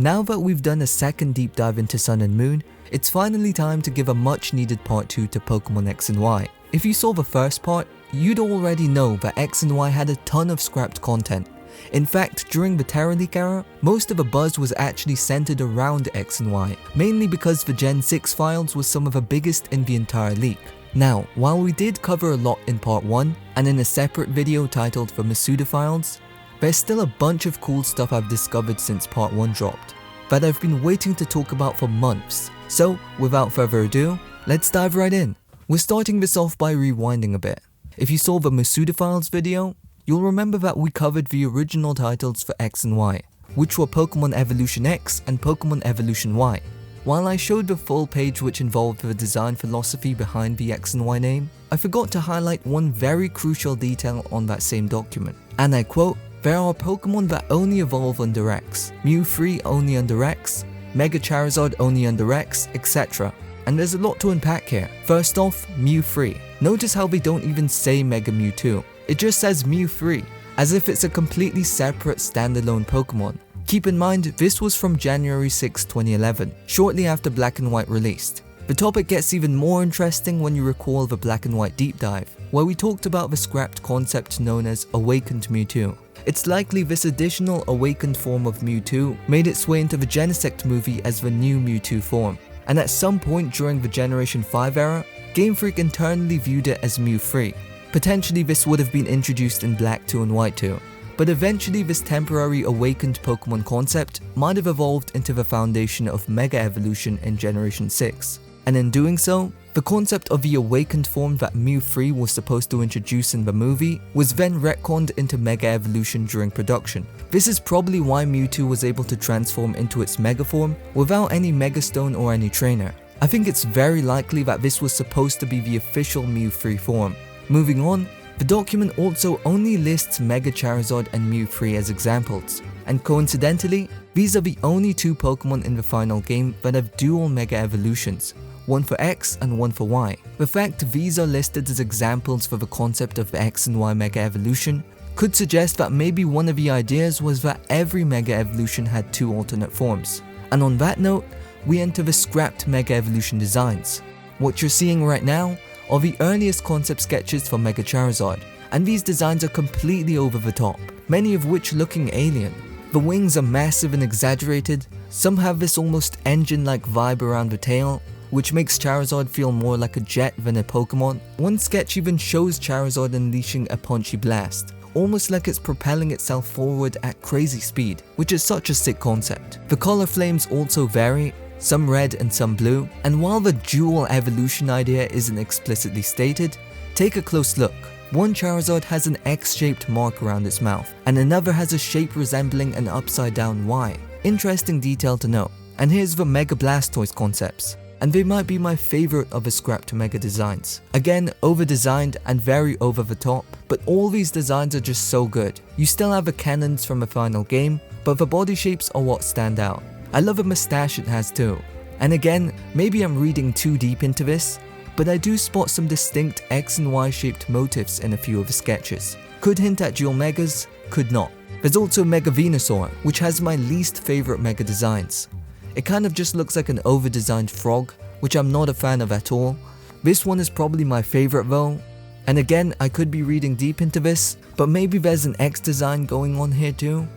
Now that we've done a second deep dive into Sun and Moon, it's finally time to give a much needed part 2 to Pokémon X and Y. If you saw the first part, you'd already know that X and Y had a ton of scrapped content. In fact, during the Terra Leak era, most of the buzz was actually centered around X and Y, mainly because the Gen 6 files was some of the biggest in the entire leak. Now, while we did cover a lot in part 1, and in a separate video titled The Masuda Files, there's still a bunch of cool stuff I've discovered since part 1 dropped, that I've been waiting to talk about for months. So, without further ado, let's dive right in. We're starting this off by rewinding a bit. If you saw the Masuda Files video, you'll remember that we covered the original titles for X and Y, which were Pokémon Evolution X and Pokémon Evolution Y. While I showed the full page which involved the design philosophy behind the X and Y name, I forgot to highlight one very crucial detail on that same document. And I quote, "There are Pokémon that only evolve under X, Mewthree only under X, Mega Charizard only under X, etc. And there's a lot to unpack here. First off, Mewthree. Notice how they don't even say Mega Mewtwo. It just says Mewthree, as if it's a completely separate standalone Pokémon. Keep in mind, this was from January 6, 2011, shortly after Black and White released. The topic gets even more interesting when you recall the Black and White deep dive, where we talked about the scrapped concept known as Awakened Mewtwo. It's likely this additional awakened form of Mewtwo made its way into the Genesect movie as the new Mewtwo form, and at some point during the Generation 5 era, Game Freak internally viewed it as Mewthree. Potentially this would have been introduced in Black 2 and White 2. But eventually this temporary awakened Pokemon concept might have evolved into the foundation of Mega Evolution in Generation 6. And in doing so, the concept of the awakened form that Mewthree was supposed to introduce in the movie was then retconned into Mega Evolution during production. This is probably why Mewtwo was able to transform into its Mega form without any Mega Stone or any trainer. I think it's very likely that this was supposed to be the official Mewthree form. Moving on, the document also only lists Mega Charizard and Mewthree as examples, and coincidentally, these are the only two Pokemon in the final game that have dual Mega Evolutions, one for X and one for Y. The fact these are listed as examples for the concept of X and Y Mega Evolution could suggest that maybe one of the ideas was that every Mega Evolution had two alternate forms. And on that note, we enter the scrapped Mega Evolution designs. What you're seeing right now are the earliest concept sketches for Mega Charizard, and these designs are completely over the top, many of which looking alien. The wings are massive and exaggerated, some have this almost engine-like vibe around the tail, which makes Charizard feel more like a jet than a Pokemon. One sketch even shows Charizard unleashing a punchy blast, almost like it's propelling itself forward at crazy speed, which is such a sick concept. The color flames also vary, some red and some blue, and while the dual evolution idea isn't explicitly stated, take a close look. One Charizard has an X-shaped mark around its mouth, and another has a shape resembling an upside down Y. Interesting detail to note. And here's the Mega Blastoise concepts, and they might be my favorite of the scrapped Mega designs. Again, over-designed and very over the top, but all these designs are just so good. You still have the cannons from the final game, but the body shapes are what stand out. I love the mustache it has too. And again, maybe I'm reading too deep into this, but I do spot some distinct X and Y shaped motifs in a few of the sketches. Could hint at dual Megas, could not. There's also Mega Venusaur, which has my least favorite Mega designs. It kind of just looks like an over-designed frog, which I'm not a fan of at all. This one is probably my favorite though. And again, I could be reading deep into this, but maybe there's an X design going on here too.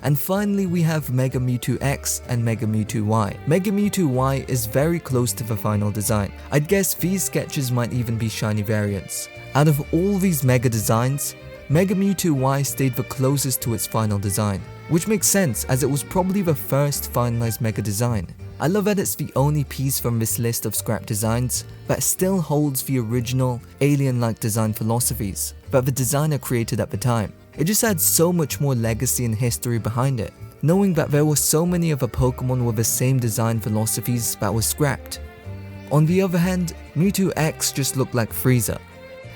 And finally we have Mega Mewtwo X and Mega Mewtwo Y. Mega Mewtwo Y is very close to the final design. I'd guess these sketches might even be shiny variants. Out of all these Mega designs, Mega Mewtwo Y stayed the closest to its final design, which makes sense as it was probably the first finalized Mega design. I love that it's the only piece from this list of scrap designs that still holds the original alien-like design philosophies that the designer created at the time. It just adds so much more legacy and history behind it, knowing that there were so many other Pokemon with the same design philosophies that were scrapped. On the other hand, Mewtwo X just looked like Frieza.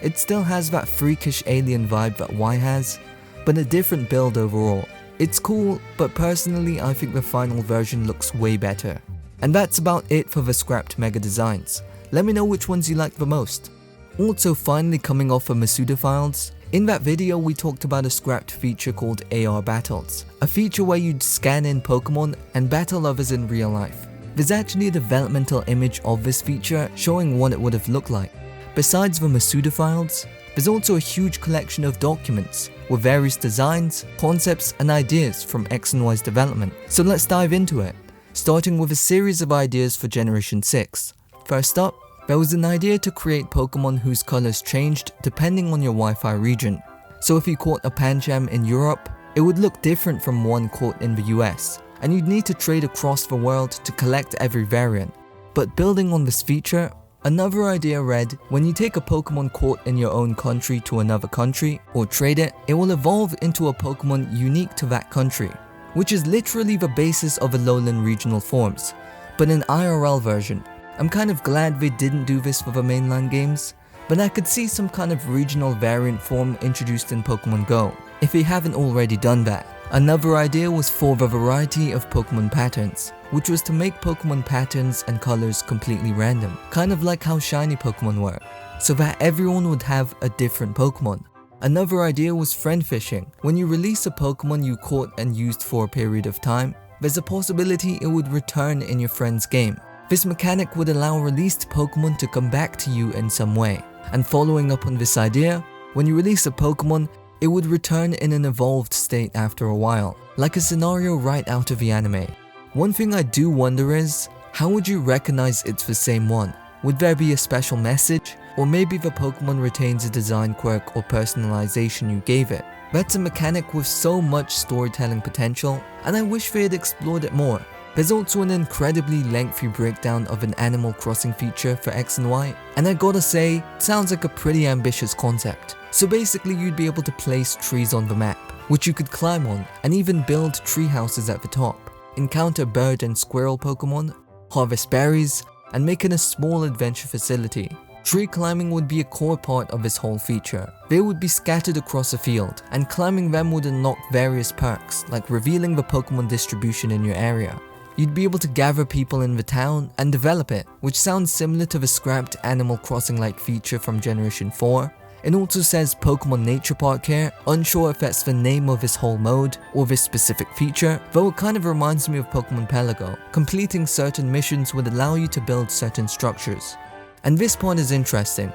It still has that freakish alien vibe that Y has, but a different build overall. It's cool, but personally I think the final version looks way better. And that's about it for the scrapped Mega designs. Let me know which ones you like the most. Also finally coming off of Masuda Files, In that video, we talked about a scrapped feature called AR Battles, a feature where you'd scan in Pokemon and battle others in real life. There's actually a developmental image of this feature showing what it would have looked like. Besides the Masuda files, there's also a huge collection of documents with various designs, concepts, and ideas from X and Y's development. So let's dive into it, starting with a series of ideas for Generation 6. First up, there was an idea to create Pokemon whose colors changed depending on your Wi-Fi region. So if you caught a Pancham in Europe, it would look different from one caught in the US, and you'd need to trade across the world to collect every variant. But building on this feature, another idea read, when you take a Pokemon caught in your own country to another country, or trade it, it will evolve into a Pokemon unique to that country, which is literally the basis of Alolan regional forms, but an IRL version. I'm kind of glad they didn't do this for the mainline games, but I could see some kind of regional variant form introduced in Pokemon Go, if they haven't already done that. Another idea was for the variety of Pokemon patterns, which was to make Pokemon patterns and colors completely random, kind of like how shiny Pokemon were, so that everyone would have a different Pokemon. Another idea was friend fishing. When you release a Pokemon you caught and used for a period of time, there's a possibility it would return in your friend's game. This mechanic would allow released Pokemon to come back to you in some way. And following up on this idea, when you release a Pokemon, it would return in an evolved state after a while, like a scenario right out of the anime. One thing I do wonder is, how would you recognize it's the same one? Would there be a special message? Or maybe the Pokemon retains a design quirk or personalization you gave it. That's a mechanic with so much storytelling potential, and I wish they had explored it more. There's also an incredibly lengthy breakdown of an Animal Crossing feature for X and Y, and I gotta say, it sounds like a pretty ambitious concept. So basically you'd be able to place trees on the map, which you could climb on, and even build tree houses at the top, encounter bird and squirrel Pokemon, harvest berries, and make it a small adventure facility. Tree climbing would be a core part of this whole feature. They would be scattered across a field, and climbing them would unlock various perks, like revealing the Pokemon distribution in your area. You'd be able to gather people in the town and develop it, which sounds similar to the scrapped Animal Crossing-like feature from Generation 4. It also says Pokemon Nature Park here, unsure if that's the name of this whole mode or this specific feature, though it kind of reminds me of Pokemon Pelago. Completing certain missions would allow you to build certain structures. And this part is interesting.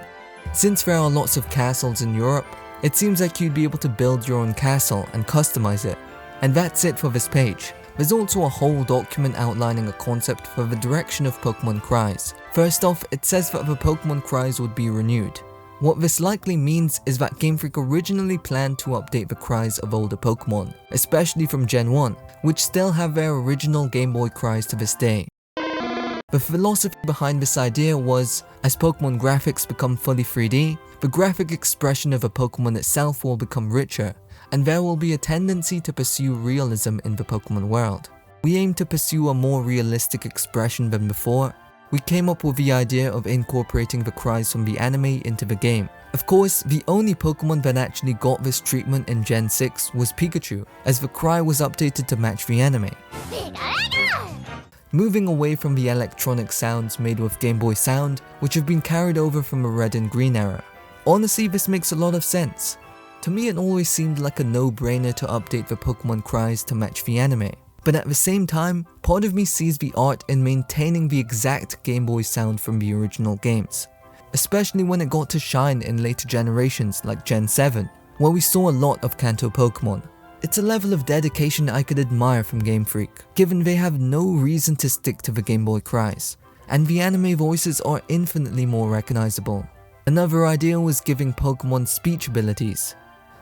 Since there are lots of castles in Europe, it seems like you'd be able to build your own castle and customize it. And that's it for this page. There's also a whole document outlining a concept for the direction of Pokemon Cries. First off, it says that the Pokemon Cries would be renewed. What this likely means is that Game Freak originally planned to update the cries of older Pokemon, especially from Gen 1, which still have their original Game Boy cries to this day. The philosophy behind this idea was, as Pokemon graphics become fully 3D, the graphic expression of a Pokemon itself will become richer, and there will be a tendency to pursue realism in the Pokemon world. We aim to pursue a more realistic expression than before. We came up with the idea of incorporating the cries from the anime into the game. Of course, the only Pokemon that actually got this treatment in Gen 6 was Pikachu, as the cry was updated to match the anime. Moving away from the electronic sounds made with Game Boy sound, which have been carried over from the Red and Green era. Honestly, this makes a lot of sense. To me, it always seemed like a no-brainer to update the Pokemon cries to match the anime. But at the same time, part of me sees the art in maintaining the exact Game Boy sound from the original games, especially when it got to shine in later generations like Gen 7, where we saw a lot of Kanto Pokemon. It's a level of dedication I could admire from Game Freak, given they have no reason to stick to the Game Boy cries, and the anime voices are infinitely more recognizable. Another idea was giving Pokemon speech abilities.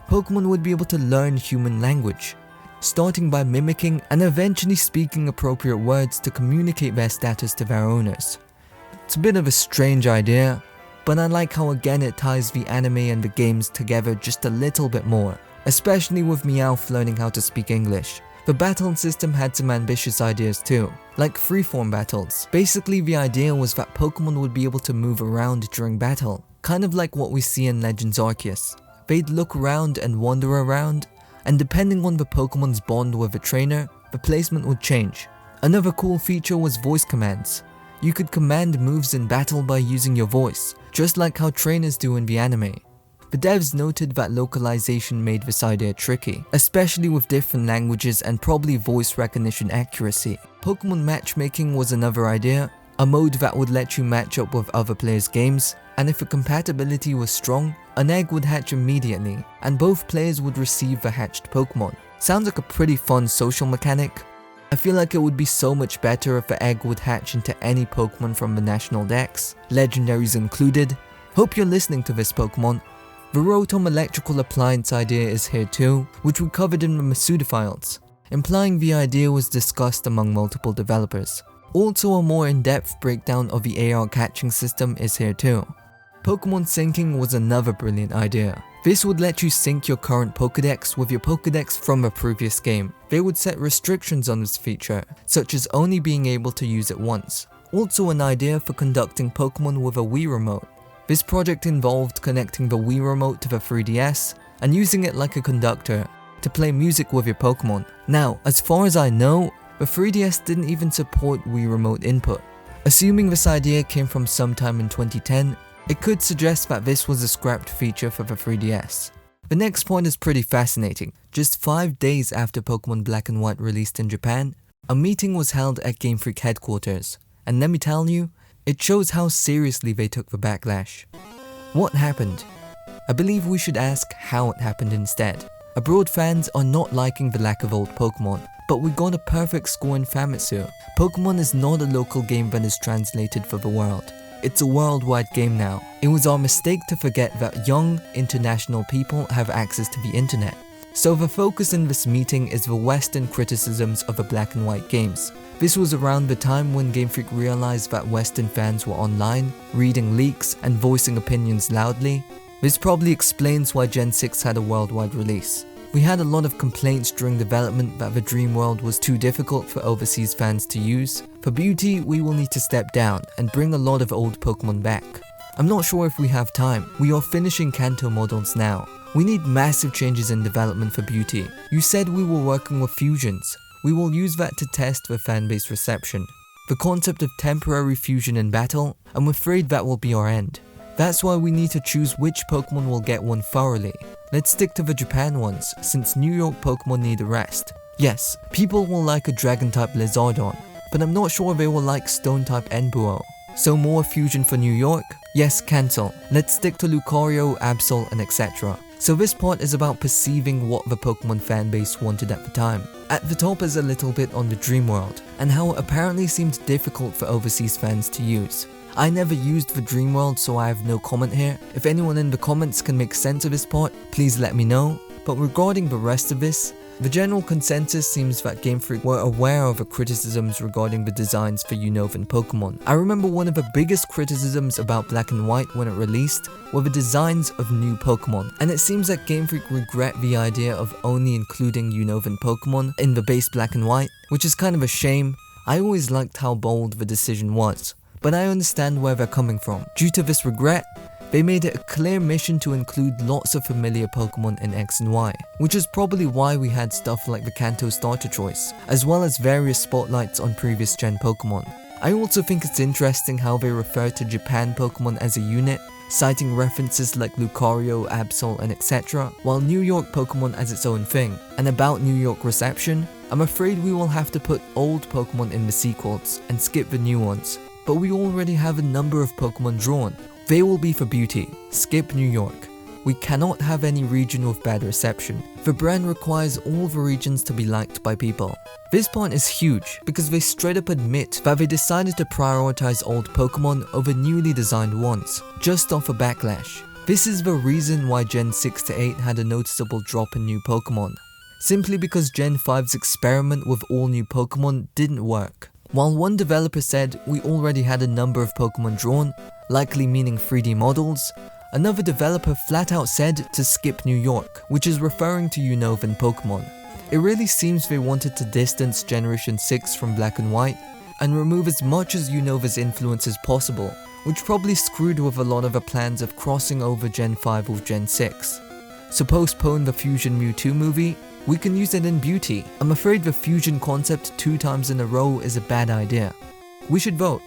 Pokemon would be able to learn human language, starting by mimicking and eventually speaking appropriate words to communicate their status to their owners. It's a bit of a strange idea, but I like how again it ties the anime and the games together just a little bit more, especially with Meowth learning how to speak English. The battle system had some ambitious ideas too, like freeform battles. Basically the idea was that Pokemon would be able to move around during battle, kind of like what we see in Legends Arceus. They'd look around and wander around, and depending on the Pokemon's bond with the trainer, the placement would change. Another cool feature was voice commands. You could command moves in battle by using your voice, just like how trainers do in the anime. The devs noted that localization made this idea tricky, especially with different languages and probably voice recognition accuracy. Pokémon Matchmaking was another idea, a mode that would let you match up with other players' games, and if the compatibility was strong, an egg would hatch immediately, and both players would receive the hatched Pokémon. Sounds like a pretty fun social mechanic. I feel like it would be so much better if the egg would hatch into any Pokémon from the national dex, legendaries included. Hope you're listening to this, Pokémon. The Rotom electrical appliance idea is here too, which we covered in the Masuda files, implying the idea was discussed among multiple developers. Also, a more in-depth breakdown of the AR catching system is here too. Pokémon syncing was another brilliant idea. This would let you sync your current Pokédex with your Pokédex from a previous game. They would set restrictions on this feature, such as only being able to use it once. Also an idea for conducting Pokémon with a Wii remote. This project involved connecting the Wii remote to the 3DS and using it like a conductor to play music with your Pokémon. Now, as far as I know, the 3DS didn't even support Wii remote input. Assuming this idea came from sometime in 2010, it could suggest that this was a scrapped feature for the 3DS. The next point is pretty fascinating. Just 5 days after Pokémon Black and White released in Japan, a meeting was held at Game Freak headquarters, and let me tell you, it shows how seriously they took the backlash. What happened? I believe we should ask how it happened instead. Abroad fans are not liking the lack of old Pokémon, but we got a perfect score in Famitsu. Pokémon is not a local game that is translated for the world. It's a worldwide game now. It was our mistake to forget that young, international people have access to the internet. So the focus in this meeting is the Western criticisms of the Black and White games. This was around the time when Game Freak realized that Western fans were online, reading leaks, and voicing opinions loudly. This probably explains why Gen 6 had a worldwide release. We had a lot of complaints during development that the Dream World was too difficult for overseas fans to use. For Beauty, we will need to step down and bring a lot of old Pokémon back. I'm not sure if we have time. We are finishing Kanto models now. We need massive changes in development for Beauty. You said we were working with fusions. We will use that to test the fanbase reception. The concept of temporary fusion in battle, I'm afraid that will be our end. That's why we need to choose which Pokémon will get one thoroughly. Let's stick to the Japan ones, since New York Pokémon need a rest. Yes, people will like a Dragon-type Lizardon, but I'm not sure they will like Stone-type Enbuo. So more fusion for New York? Yes, cancel. Let's stick to Lucario, Absol, and etc. So this part is about perceiving what the Pokémon fanbase wanted at the time. At the top is a little bit on the Dream World, and how it apparently seemed difficult for overseas fans to use. I never used the Dream World, so I have no comment here. If anyone in the comments can make sense of this part, please let me know. But regarding the rest of this, the general consensus seems that Game Freak were aware of the criticisms regarding the designs for Unova Pokémon. I remember one of the biggest criticisms about Black and White when it released were the designs of new Pokémon, and it seems that Game Freak regret the idea of only including Unova Pokémon in the base Black and White, which is kind of a shame. I always liked how bold the decision was, but I understand where they're coming from. Due to this regret, they made it a clear mission to include lots of familiar Pokémon in X and Y, which is probably why we had stuff like the Kanto starter choice, as well as various spotlights on previous gen Pokémon. I also think it's interesting how they refer to Japan Pokémon as a unit, citing references like Lucario, Absol, and etc., while New York Pokémon as its own thing. And about New York reception, I'm afraid we will have to put old Pokémon in the sequels and skip the new ones, but we already have a number of Pokémon drawn. They will be for Beauty. Skip New York. We cannot have any region with bad reception. The brand requires all the regions to be liked by people. This part is huge because they straight up admit that they decided to prioritize old Pokémon over newly designed ones, just off a backlash. This is the reason why Gen 6 to 8 had a noticeable drop in new Pokémon. Simply because Gen 5's experiment with all new Pokémon didn't work. While one developer said we already had a number of Pokémon drawn, likely meaning 3D models, another developer flat out said to skip New York, which is referring to Unova Pokémon. It really seems they wanted to distance Generation 6 from Black and White and remove as much as Unova's influence as possible, which probably screwed with a lot of the plans of crossing over Gen 5 with Gen 6. So postpone the Fusion Mewtwo movie? We can use it in Beauty. I'm afraid the fusion concept 2 times in a row is a bad idea. We should vote.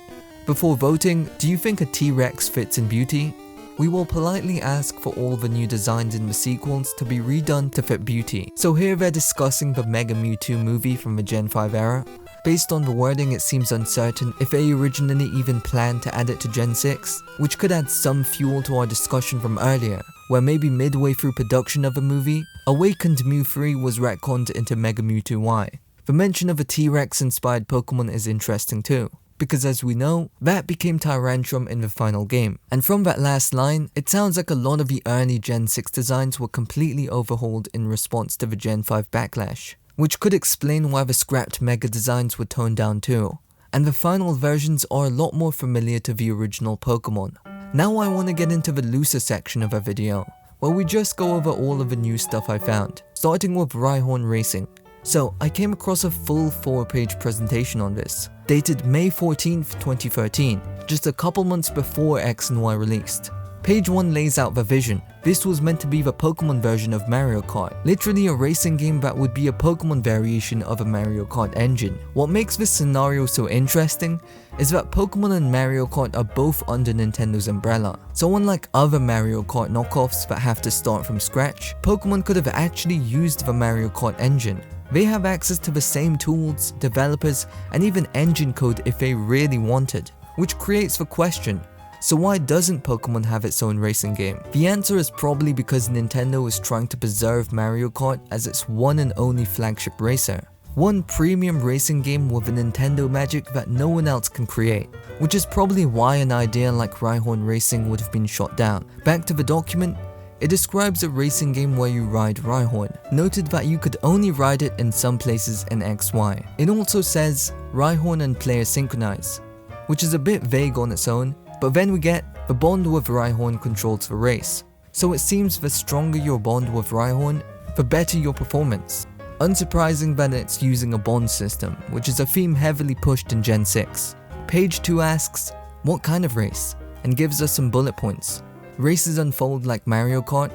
Before voting, do you think a T-Rex fits in Beauty? we will politely ask for all the new designs in the sequels to be redone to fit beauty. So here they're discussing the Mega Mewtwo movie from the Gen 5 era. Based on the wording, it seems uncertain if they originally even planned to add it to Gen 6, which could add some fuel to our discussion from earlier, where maybe midway through production of a movie, Awakened Mewthree was retconned into Mega Mewtwo Y. The mention of a T-Rex inspired Pokemon is interesting too, because as we know, that became Tyrantrum in the final game. And from that last line, it sounds like a lot of the early Gen 6 designs were completely overhauled in response to the Gen 5 backlash, which could explain why the scrapped Mega designs were toned down too. And the final versions are a lot more familiar to the original Pokemon. Now I want to get into the looser section of our video, where we just go over all of the new stuff I found, starting with Rhyhorn Racing. So I came across a full 4-page presentation on this, dated May 14th, 2013, just a couple months before X and Y released. Page 1 lays out the vision. This was meant to be the Pokemon version of Mario Kart, literally a racing game that would be a Pokemon variation of a Mario Kart engine. What makes this scenario so interesting is that Pokemon and Mario Kart are both under Nintendo's umbrella, so unlike other Mario Kart knockoffs that have to start from scratch, Pokemon could have actually used the Mario Kart engine. They have access to the same tools, developers, and even engine code if they really wanted, which creates the question, so why doesn't Pokemon have its own racing game? The answer is probably because Nintendo is trying to preserve Mario Kart as its one and only flagship racer. One premium racing game with a Nintendo magic that no one else can create, which is probably why an idea like Rhyhorn Racing would have been shot down. Back to the document, it describes a racing game where you ride Rhyhorn, noted that you could only ride it in some places in XY. It also says Rhyhorn and player synchronize, which is a bit vague on its own, but then we get the bond with Rhyhorn controls the race. So it seems the stronger your bond with Rhyhorn, the better your performance. Unsurprising that it's using a bond system, which is a theme heavily pushed in Gen 6. Page 2 asks, what kind of race? And gives us some bullet points. Races unfold like Mario Kart,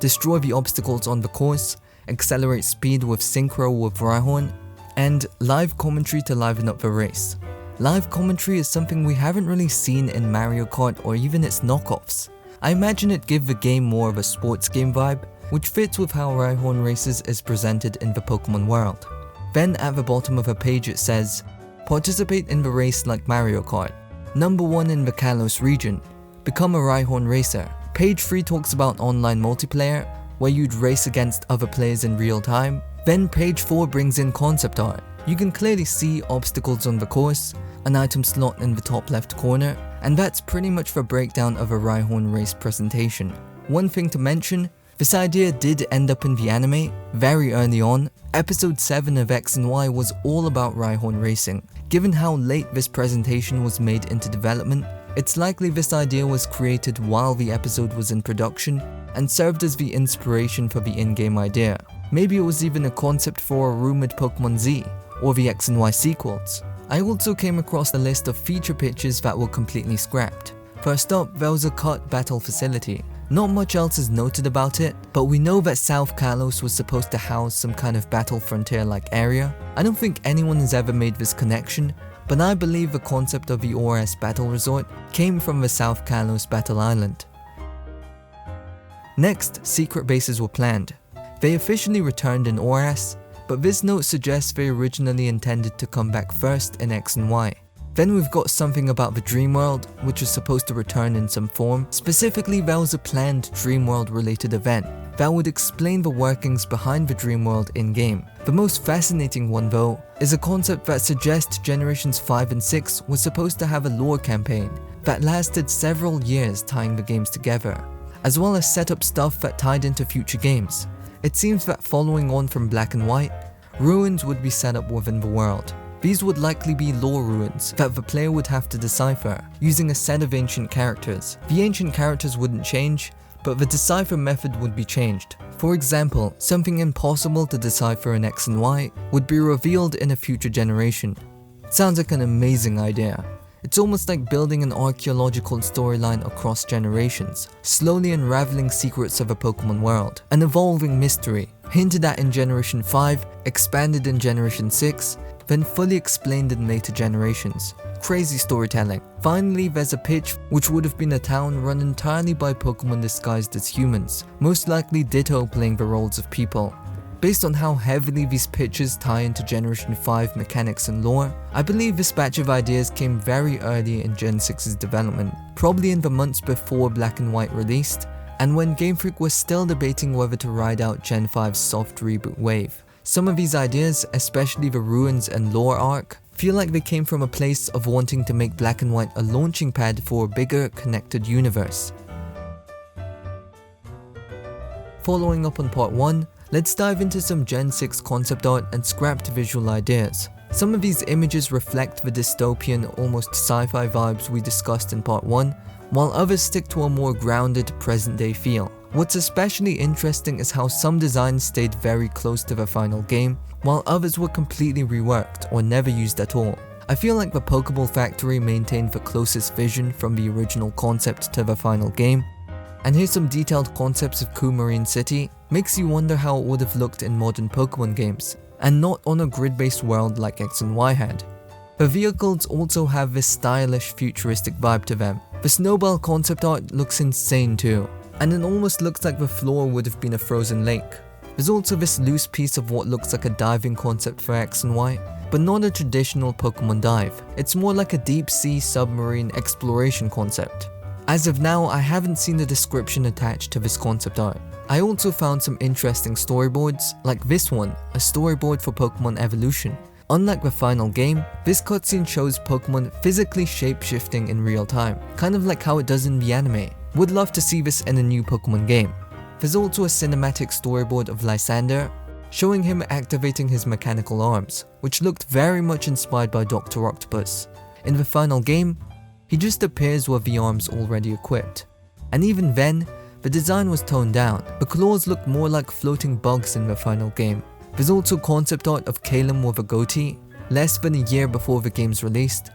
destroy the obstacles on the course, accelerate speed with synchro with Rhyhorn, and live commentary to liven up the race. Live commentary is something we haven't really seen in Mario Kart or even its knockoffs. I imagine it gives the game more of a sports game vibe, which fits with how Rhyhorn Races is presented in the Pokemon world. Then at the bottom of the page it says, participate in the race like Mario Kart. Number 1 in the Kalos region. Become a Rhyhorn racer. Page 3 talks about online multiplayer, where you'd race against other players in real time. Then page 4 brings in concept art. You can clearly see obstacles on the course, an item slot in the top left corner, and that's pretty much the breakdown of a Rhyhorn race presentation. One thing to mention, this idea did end up in the anime very early on. Episode 7 of X and Y was all about Rhyhorn Racing. Given how late this presentation was made into development, it's likely this idea was created while the episode was in production and served as the inspiration for the in-game idea. Maybe it was even a concept for a rumored Pokémon Z, or the X and Y sequels. I also came across a list of feature pitches that were completely scrapped. First up, there was a cut battle facility. Not much else is noted about it, but we know that South Kalos was supposed to house some kind of battle frontier-like area. I don't think anyone has ever made this connection, but I believe the concept of the ORS Battle Resort came from the South Kalos Battle Island. Next, secret bases were planned. They officially returned in ORS, but this note suggests they originally intended to come back first in X and Y. Then we've got something about the Dream World, which was supposed to return in some form. Specifically, there was a planned Dream World related event that would explain the workings behind the Dream World in-game. The most fascinating one though, is a concept that suggests Generations 5 and 6 was supposed to have a lore campaign that lasted several years tying the games together, as well as set up stuff that tied into future games. It seems that following on from Black and White, ruins would be set up within the world. These would likely be lore ruins that the player would have to decipher, using a set of ancient characters. The ancient characters wouldn't change, but the decipher method would be changed. For example, something impossible to decipher in X and Y would be revealed in a future generation. Sounds like an amazing idea. It's almost like building an archaeological storyline across generations, slowly unraveling secrets of a Pokemon world, an evolving mystery. hinted at in Generation 5, expanded in Generation 6, then fully explained in later generations. Crazy storytelling. Finally, there's a pitch which would have been a town run entirely by Pokemon disguised as humans, most likely Ditto playing the roles of people. Based on how heavily these pitches tie into Generation 5 mechanics and lore, I believe this batch of ideas came very early in Gen 6's development, probably in the months before Black and White released, and when Game Freak was still debating whether to ride out Gen 5's soft reboot wave. Some of these ideas, especially the ruins and lore arc, feel like they came from a place of wanting to make Black and White a launching pad for a bigger, connected universe. Following up on part 1, let's dive into some Gen 6 concept art and scrapped visual ideas. Some of these images reflect the dystopian, almost sci-fi vibes we discussed in part 1, while others stick to a more grounded, present-day feel. What's especially interesting is how some designs stayed very close to the final game, while others were completely reworked or never used at all. I feel like the Pokeball Factory maintained the closest vision from the original concept to the final game, and here's some detailed concepts of Coumarine City. Makes you wonder how it would have looked in modern Pokemon games, and not on a grid-based world like X and Y had. The vehicles also have this stylish, futuristic vibe to them. The Snowball concept art looks insane too, and it almost looks like the floor would have been a frozen lake. There's also this loose piece of what looks like a diving concept for X and Y, but not a traditional Pokemon dive. It's more like a deep-sea submarine exploration concept. As of now, I haven't seen a description attached to this concept art. I also found some interesting storyboards, like this one, a storyboard for Pokemon Evolution. Unlike the final game, this cutscene shows Pokemon physically shape-shifting in real time, kind of like how it does in the anime. Would love to see this in a new Pokemon game. There's also a cinematic storyboard of Lysander, showing him activating his mechanical arms, which looked very much inspired by Dr. Octopus. In the final game, he just appears with the arms already equipped. And even then, the design was toned down. The claws look more like floating bugs in the final game. There's also concept art of Calum with a goatee, less than a year before the game's released.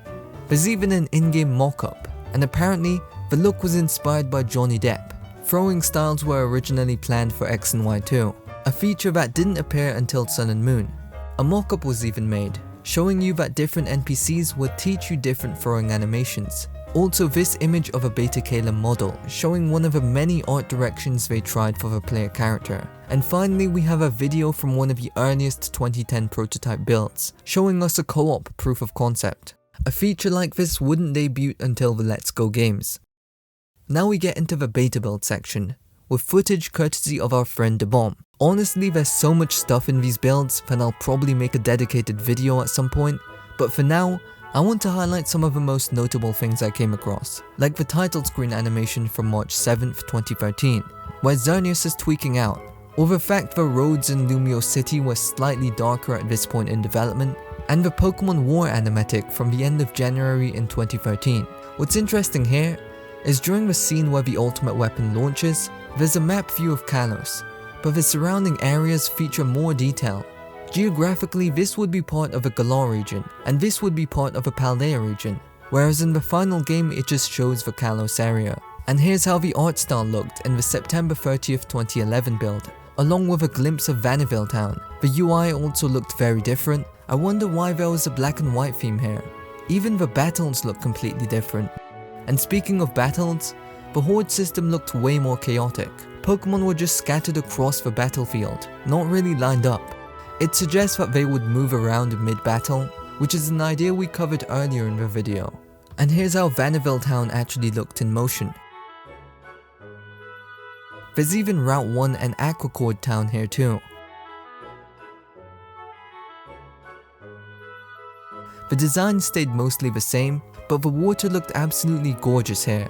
There's even an in-game mock-up, and apparently, the look was inspired by Johnny Depp. Throwing styles were originally planned for X and Y too, a feature that didn't appear until Sun and Moon. A mock-up was even made, showing you that different NPCs would teach you different throwing animations. Also this image of a Beta Calum model, showing one of the many art directions they tried for the player character. And finally we have a video from one of the earliest 2010 prototype builds, showing us a co-op proof of concept. A feature like this wouldn't debut until the Let's Go games. Now we get into the beta build section, with footage courtesy of our friend DeBomb. Honestly, there's so much stuff in these builds that I'll probably make a dedicated video at some point, but for now, I want to highlight some of the most notable things I came across, like the title screen animation from March 7th, 2013, where Xerneas is tweaking out, or the fact the roads in Lumio City were slightly darker at this point in development, and the Pokemon War animatic from the end of January in 2013. What's interesting here is during the scene where the ultimate weapon launches, there's a map view of Kalos, but the surrounding areas feature more detail. Geographically, this would be part of a Galar region, and this would be part of a Paldea region, whereas in the final game it just shows the Kalos area. And here's how the art style looked in the September 30th, 2011 build, along with a glimpse of Vanillville town. The UI also looked very different. I wonder why there was a black and white theme here. Even the battles look completely different. And speaking of battles, the Horde system looked way more chaotic. Pokemon were just scattered across the battlefield, not really lined up. It suggests that they would move around mid-battle, which is an idea we covered earlier in the video. And here's how Vanillville town actually looked in motion. There's even Route 1 and Aquacord town here too. The design stayed mostly the same, but the water looked absolutely gorgeous here.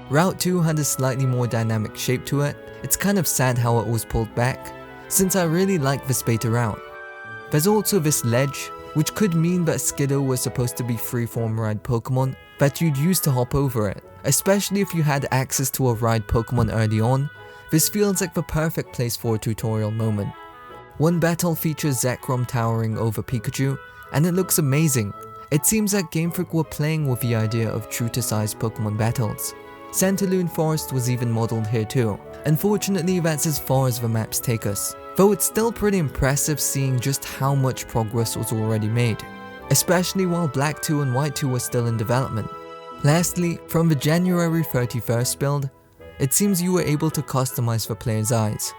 Route 2 had a slightly more dynamic shape to it. It's kind of sad how it was pulled back, since I really like this beta route. There's also this ledge, which could mean that Skiddo was supposed to be Freeform ride Pokemon that you'd use to hop over it. Especially if you had access to a ride Pokemon early on, this feels like the perfect place for a tutorial moment. One battle features Zekrom towering over Pikachu, and it looks amazing. It seems like Game Freak were playing with the idea of true to size Pokemon battles. Santaloon Forest was even modelled here too. Unfortunately, that's as far as the maps take us, though it's still pretty impressive seeing just how much progress was already made, especially while Black 2 and White 2 were still in development. Lastly, from the January 31st build, it seems you were able to customize the player's eyes.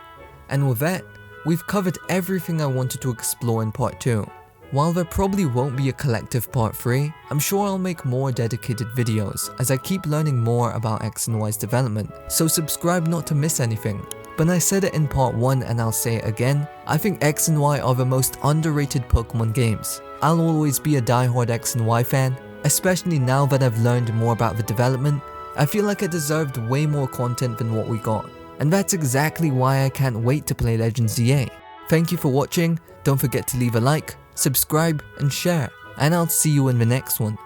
And with that, we've covered everything I wanted to explore in part 2. While there probably won't be a collective part 3, I'm sure I'll make more dedicated videos as I keep learning more about X and Y's development, so subscribe not to miss anything. But I said it in part 1 and I'll say it again, I think X and Y are the most underrated Pokemon games. I'll always be a diehard X and Y fan, especially now that I've learned more about the development. I feel like it deserved way more content than what we got, and that's exactly why I can't wait to play Legends EA. Thank you for watching, don't forget to leave a like, subscribe and share, and I'll see you in the next one.